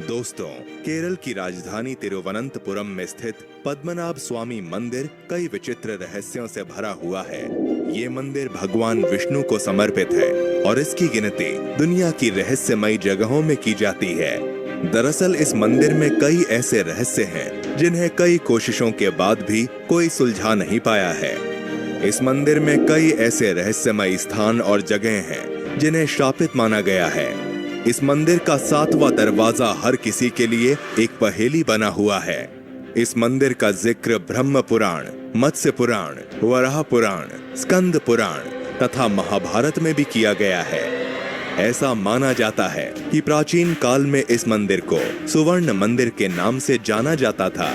दोस्तों, केरल की राजधानी तिरुवनंतपुरम में स्थित पद्मनाभ स्वामी मंदिर कई विचित्र रहस्यों से भरा हुआ है। ये मंदिर भगवान विष्णु को समर्पित है और इसकी गिनती दुनिया की रहस्यमयी जगहों में की जाती है। दरअसल इस मंदिर में कई ऐसे रहस्य हैं जिन्हें कई कोशिशों के बाद भी कोई सुलझा नहीं पाया है। इस मंदिर में कई ऐसे रहस्यमयी स्थान और जगह हैं जिन्हें शापित माना गया है। इस मंदिर का 7वां दरवाजा हर किसी के लिए एक पहेली बना हुआ है। इस मंदिर का जिक्र ब्रह्म पुराण, मत्स्य पुराण, वराह पुराण, स्कंद पुराण तथा महाभारत में भी किया गया है। ऐसा माना जाता है कि प्राचीन काल में इस मंदिर को सुवर्ण मंदिर के नाम से जाना जाता था।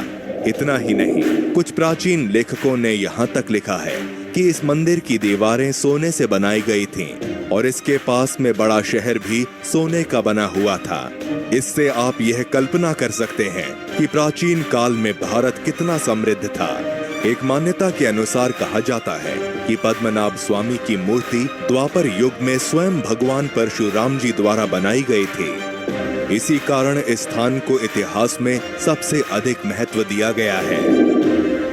इतना ही नहीं, कुछ प्राचीन लेखकों ने यहाँ तक लिखा है कि इस मंदिर की दीवारें सोने से बनाई गई थीं और इसके पास में बड़ा शहर भी सोने का बना हुआ था। इससे आप यह कल्पना कर सकते हैं कि प्राचीन काल में भारत कितना समृद्ध था। एक मान्यता के अनुसार कहा जाता है कि पद्मनाभ स्वामी की मूर्ति द्वापर युग में स्वयं भगवान परशुराम जी द्वारा बनाई गई थी। इसी कारण इस स्थान को इतिहास में सबसे अधिक महत्व दिया गया है।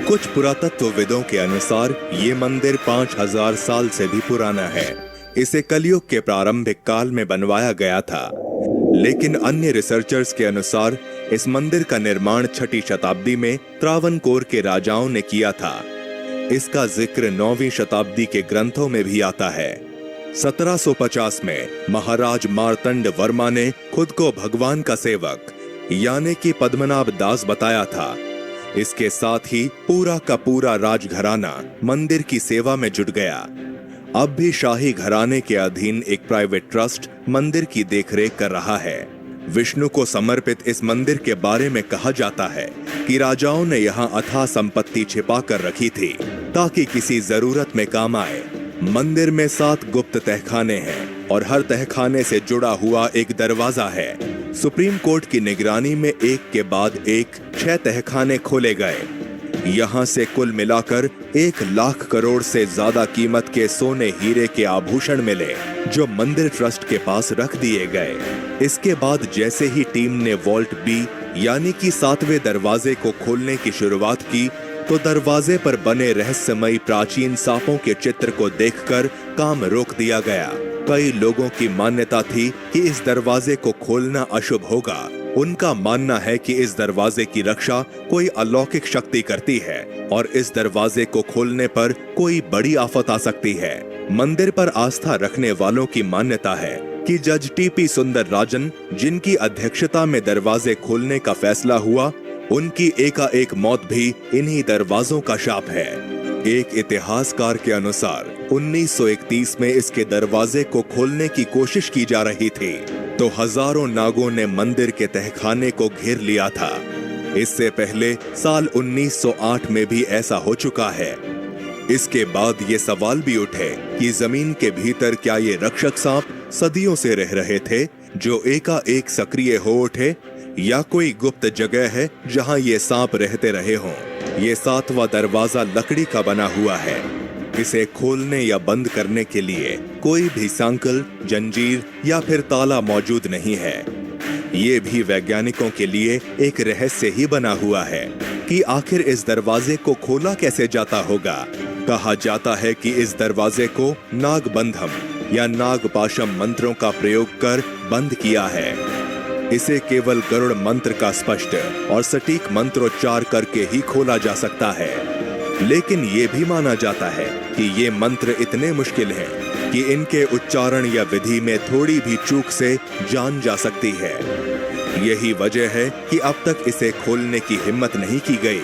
कुछ पुरातत्वविदों के अनुसार ये मंदिर 5000 साल से भी पुराना है। इसे कलयुग के प्रारंभिक काल में बनवाया गया था, लेकिन अन्य रिसर्चर्स के अनुसार इस मंदिर का निर्माण 6वीं शताब्दी में त्रावणकोर के राजाओं ने किया था। इसका जिक्र 9वीं शताब्दी के ग्रंथों में भी आता है। 1750 में महाराज मार्तंड वर्मा ने खुद को भगवान का सेवक यानी कि पद्मनाभ दास बताया था। इसके साथ ही पूरा का पूरा राजघराना मंदिर की सेवा में जुट गया। अब भी शाही घराने के अधीन एक प्राइवेट ट्रस्ट मंदिर की देखरेख कर रहा है। विष्णु को समर्पित इस मंदिर के बारे में कहा जाता है कि राजाओं ने यहाँ अथाह संपत्ति छिपा कर रखी थी ताकि किसी जरूरत में काम आए। मंदिर में 7 गुप्त तहखाने हैं और हर तहखाने से जुड़ा हुआ एक दरवाजा है। सुप्रीम कोर्ट की निगरानी में एक के बाद एक 6 तहखाने खोले गए। यहाँ से कुल मिलाकर 1 लाख करोड़ से ज्यादा कीमत के सोने हीरे के आभूषण मिले, जो मंदिर ट्रस्ट के पास रख दिए गए। इसके बाद जैसे ही टीम ने वॉल्ट बी यानी कि 7वें दरवाजे को खोलने की शुरुआत की, तो दरवाजे पर बने रहस्यमयी प्राचीन सांपों के चित्र को देखकर काम रोक दिया गया। कई लोगों की मान्यता थी कि इस दरवाजे को खोलना अशुभ होगा। उनका मानना है कि इस दरवाजे की रक्षा कोई अलौकिक शक्ति करती है और इस दरवाजे को खोलने पर कोई बड़ी आफत आ सकती है। मंदिर पर आस्था रखने वालों की मान्यता है कि जज टीपी सुंदरराजन, जिनकी अध्यक्षता में दरवाजे खोलने का फैसला हुआ, उनकी एकाएक मौत भी इन्हीं दरवाजों का शाप है। एक इतिहासकार के अनुसार 1931 में इसके दरवाजे को खोलने की कोशिश की जा रही थी, तो हजारों नागों ने मंदिर के तहखाने को घेर लिया था। इससे पहले साल 1908 में भी ऐसा हो चुका है। इसके बाद ये सवाल भी उठे कि जमीन के भीतर क्या ये रक्षक सांप सदियों से रह रहे थे जो एकाएक सक्रिय हो उठे, या कोई गुप्त जगह है जहां ये सांप रहते रहे हों। ये 7वां दरवाजा लकड़ी का बना हुआ है। इसे खोलने या बंद करने के लिए कोई भी सांकल, जंजीर या फिर ताला मौजूद नहीं है। ये भी वैज्ञानिकों के लिए एक रहस्य ही बना हुआ है कि आखिर इस दरवाजे को खोला कैसे जाता होगा। कहा जाता है कि इस दरवाजे को नागबंधम या नागपाशम मंत्रों का प्रयोग कर बंद किया है। इसे केवल गरुड़ मंत्र का स्पष्ट और सटीक मंत्रोच्चार करके ही खोला जा सकता है। लेकिन ये भी माना जाता है कि ये मंत्र इतने मुश्किल हैं कि इनके उच्चारण या विधि में थोड़ी भी चूक से जान जा सकती है। यही वजह है कि अब तक इसे खोलने की हिम्मत नहीं की गई।